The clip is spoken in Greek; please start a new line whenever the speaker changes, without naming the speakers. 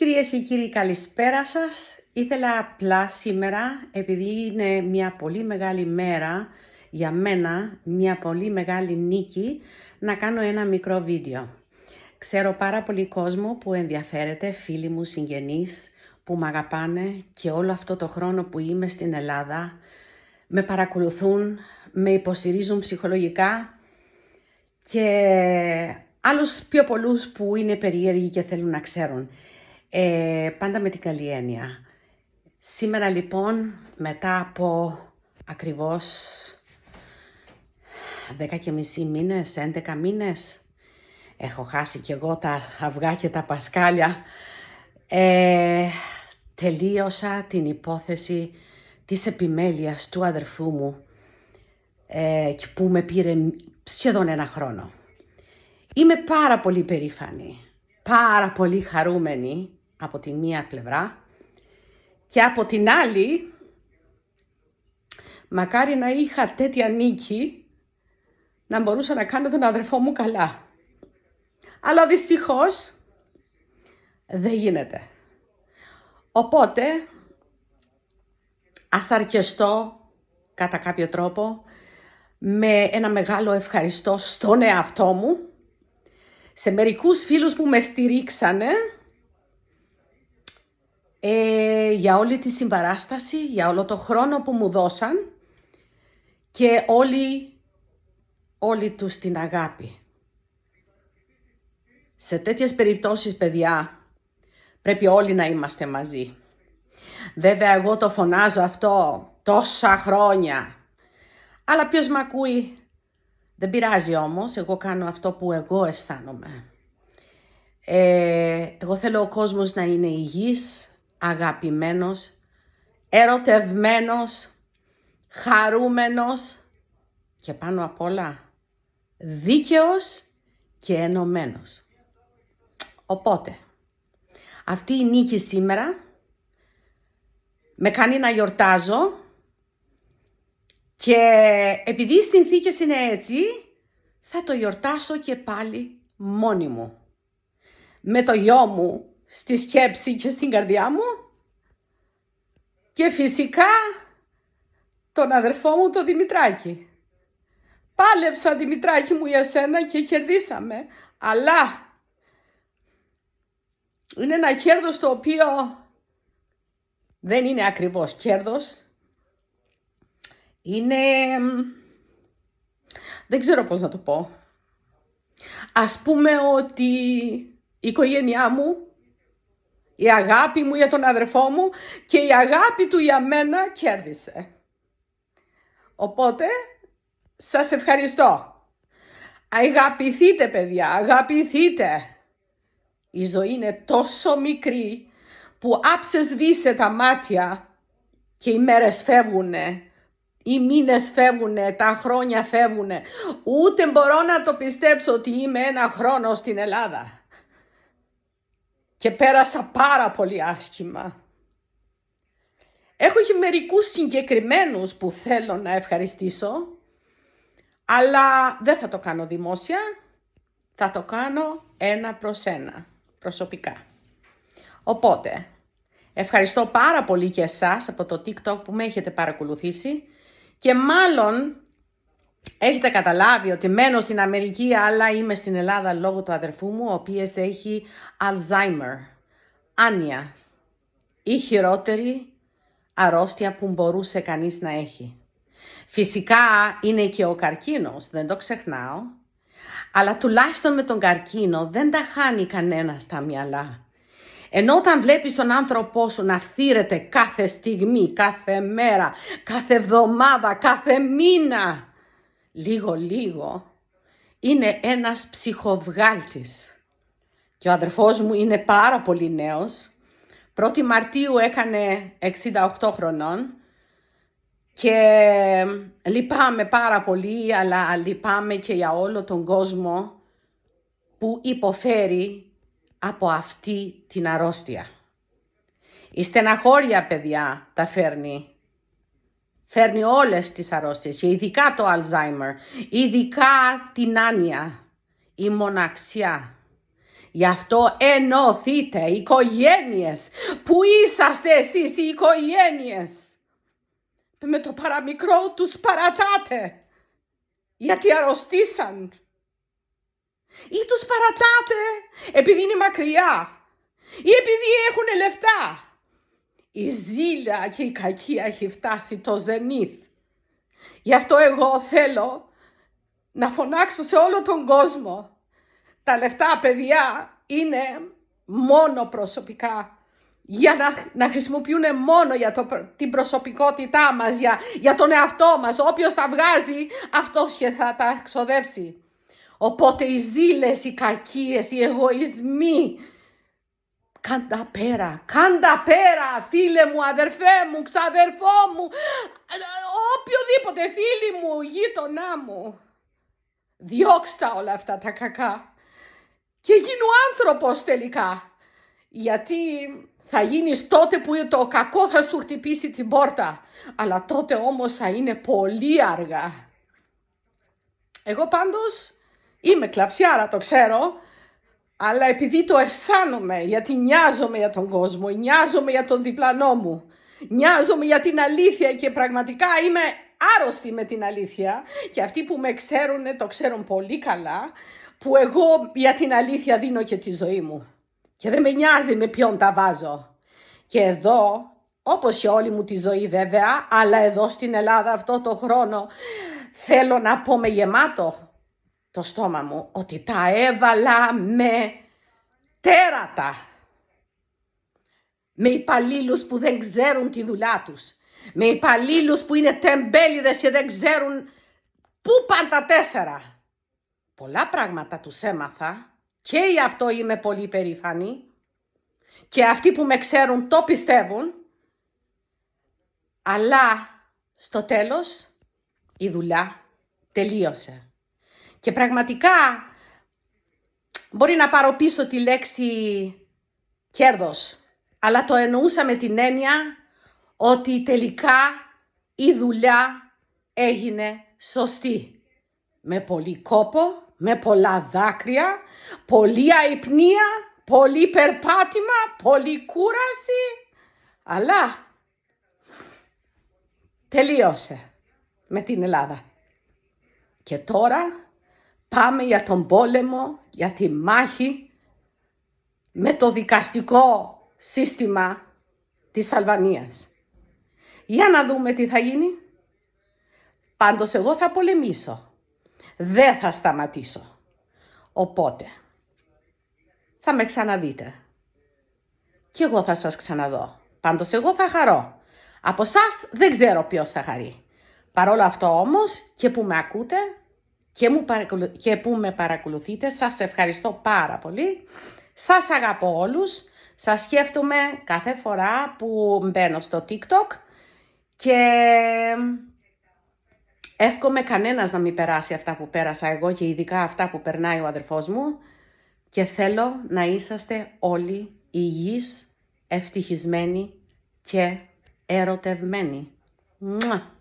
Κυρίες και κύριοι, καλησπέρα σας. Ήθελα απλά σήμερα, επειδή είναι μια πολύ μεγάλη μέρα για μένα, μια πολύ μεγάλη νίκη, να κάνω ένα μικρό βίντεο. Ξέρω πάρα πολύ κόσμο που ενδιαφέρεται, φίλοι μου, συγγενείς, που με αγαπάνε και όλο αυτό το χρόνο που είμαι στην Ελλάδα, με παρακολουθούν, με υποστηρίζουν ψυχολογικά και άλλους πιο πολλούς που είναι περίεργοι και θέλουν να ξέρουν. Πάντα με την καλή έννοια. Σήμερα λοιπόν, μετά από ακριβώς 10,5 μήνες, 11 μήνες, έχω χάσει κι εγώ τα αυγά και τα πασκάλια, τελείωσα την υπόθεση της επιμέλειας του αδερφού μου που με πήρε σχεδόν ένα χρόνο. Είμαι πάρα πολύ περήφανη, πάρα πολύ χαρούμενη από τη μία πλευρά και από την άλλη, μακάρι να είχα τέτοια νίκη να μπορούσα να κάνω τον αδερφό μου καλά. Αλλά δυστυχώς δεν γίνεται. Οπότε ας αρκεστώ κατά κάποιο τρόπο με ένα μεγάλο ευχαριστώ στον εαυτό μου, σε μερικούς φίλους που με στηρίξανε για όλη τη συμπαράσταση, για όλο το χρόνο που μου δώσαν και όλοι τους την αγάπη. Σε τέτοιες περιπτώσεις, παιδιά, πρέπει όλοι να είμαστε μαζί. Βέβαια, εγώ το φωνάζω αυτό τόσα χρόνια, αλλά ποιος μ' ακούει? Δεν πειράζει όμως, εγώ κάνω αυτό που εγώ αισθάνομαι. Εγώ θέλω ο κόσμος να είναι υγιής, αγαπημένος, ερωτευμένος, χαρούμενος και πάνω απ' όλα δίκαιος και ενωμένος. Οπότε, αυτή η νίκη σήμερα με κάνει να γιορτάζω και επειδή οι συνθήκες είναι έτσι, θα το γιορτάσω και πάλι μόνη μου. Με το γιο μου στη σκέψη και στην καρδιά μου και φυσικά τον αδερφό μου τον Δημητράκη. Πάλεψα, Δημητράκη μου, για σένα και κερδίσαμε, αλλά είναι ένα κέρδος το οποίο δεν είναι ακριβώς κέρδος. Είναι, δεν ξέρω πώς να το πω. Ας πούμε ότι η οικογένειά μου, η αγάπη μου για τον αδερφό μου και η αγάπη του για μένα κέρδισε. Οπότε, σας ευχαριστώ. Αγαπηθείτε, παιδιά, αγαπηθείτε. Η ζωή είναι τόσο μικρή που άψε τα μάτια και οι μέρες φεύγουνε, οι μήνες φεύγουνε, τα χρόνια φεύγουνε. Ούτε μπορώ να το πιστέψω ότι είμαι ένα χρόνο στην Ελλάδα. Και πέρασα πάρα πολύ άσχημα. Έχω και μερικούς συγκεκριμένους που θέλω να ευχαριστήσω, αλλά δεν θα το κάνω δημόσια, θα το κάνω ένα προς ένα, προσωπικά. Οπότε, ευχαριστώ πάρα πολύ και εσάς από το TikTok που με έχετε παρακολουθήσει και μάλλον έχετε καταλάβει ότι μένω στην Αμερική, αλλά είμαι στην Ελλάδα λόγω του αδερφού μου, ο οποίος έχει Alzheimer, άνοια, η χειρότερη αρρώστια που μπορούσε κανείς να έχει. Φυσικά είναι και ο καρκίνος, δεν το ξεχνάω, αλλά τουλάχιστον με τον καρκίνο δεν τα χάνει κανένα στα μυαλά. Ενώ όταν βλέπεις τον άνθρωπό σου να φθείρεται κάθε στιγμή, κάθε μέρα, κάθε εβδομάδα, κάθε μήνα, λίγο, είναι ένας ψυχοβγάλτης. Και ο αδερφός μου είναι πάρα πολύ νέος. 1η Μαρτίου έκανε 68 χρονών και λυπάμαι πάρα πολύ, αλλά λυπάμαι και για όλο τον κόσμο που υποφέρει από αυτή την αρρώστια. Η στεναχώρια, παιδιά, τα φέρνει. Φέρνει όλες τις αρρώστιες και ειδικά το Alzheimer, ειδικά την άνοια, η μοναξιά. Γι' αυτό ενωθείτε, οικογένειες. Πού είσαστε εσείς οι οικογένειες? Με το παραμικρό τους παρατάτε, γιατί αρρωστήσαν. Ή τους παρατάτε επειδή είναι μακριά, ή επειδή έχουν λεφτά. Η ζήλια και η κακία έχει φτάσει το ζενήθ. Γι' αυτό εγώ θέλω να φωνάξω σε όλο τον κόσμο. Τα λεφτά, παιδιά, είναι μόνο προσωπικά. Για να χρησιμοποιούν μόνο για την προσωπικότητά μας, για τον εαυτό μας. Όποιος τα βγάζει, αυτός και θα τα ξοδέψει. Οπότε οι ζήλες, οι κακίες, οι εγωισμοί, κάντα πέρα, φίλε μου, αδερφέ μου, ξαδερφό μου, οποιοδήποτε, φίλη μου, γείτονά μου. Διώξτα όλα αυτά τα κακά και γίνου άνθρωπος τελικά. Γιατί θα γίνεις τότε που το κακό θα σου χτυπήσει την πόρτα, αλλά τότε όμως θα είναι πολύ αργά. Εγώ πάντως είμαι κλαψιάρα, το ξέρω, αλλά επειδή το αισθάνομαι, γιατί νοιάζομαι για τον κόσμο, νοιάζομαι για τον διπλανό μου, νοιάζομαι για την αλήθεια και πραγματικά είμαι άρρωστη με την αλήθεια και αυτοί που με ξέρουν το ξέρουν πολύ καλά, που εγώ για την αλήθεια δίνω και τη ζωή μου και δεν με νοιάζει με ποιον τα βάζω. Και εδώ, όπως και όλη μου τη ζωή βέβαια, αλλά εδώ στην Ελλάδα αυτό το χρόνο θέλω να πω με γεμάτο το στόμα μου ότι τα έβαλα με τέρατα. Με υπαλλήλους που δεν ξέρουν τη δουλειά τους. Με υπαλλήλους που είναι τεμπέληδες και δεν ξέρουν πού πάνε τα 4. Πολλά πράγματα τους έμαθα και γι' αυτό είμαι πολύ περήφανη. Και αυτοί που με ξέρουν το πιστεύουν. Αλλά στο τέλος η δουλειά τελείωσε. Και πραγματικά μπορεί να πάρω πίσω τη λέξη κέρδος, αλλά το εννοούσα με την έννοια ότι τελικά η δουλειά έγινε σωστή. Με πολύ κόπο, με πολλά δάκρυα, πολλή αϊπνία, πολύ περπάτημα, πολύ κούραση, αλλά τελείωσε με την Ελλάδα. Και τώρα πάμε για τον πόλεμο, για τη μάχη με το δικαστικό σύστημα της Αλβανίας. Για να δούμε τι θα γίνει. Πάντως εγώ θα πολεμήσω. Δεν θα σταματήσω. Οπότε θα με ξαναδείτε. Και εγώ θα σας ξαναδώ. Πάντως εγώ θα χαρώ. Από σας δεν ξέρω ποιος θα χαρεί. Παρόλο αυτό όμως και που με ακούτε και που με παρακολουθείτε, σας ευχαριστώ πάρα πολύ. Σας αγαπώ όλους. Σας σκέφτομαι κάθε φορά που μπαίνω στο TikTok και εύχομαι κανένας να μην περάσει αυτά που πέρασα εγώ και ειδικά αυτά που περνάει ο αδερφός μου και θέλω να είσαστε όλοι υγιείς, ευτυχισμένοι και ερωτευμένοι. Μουα!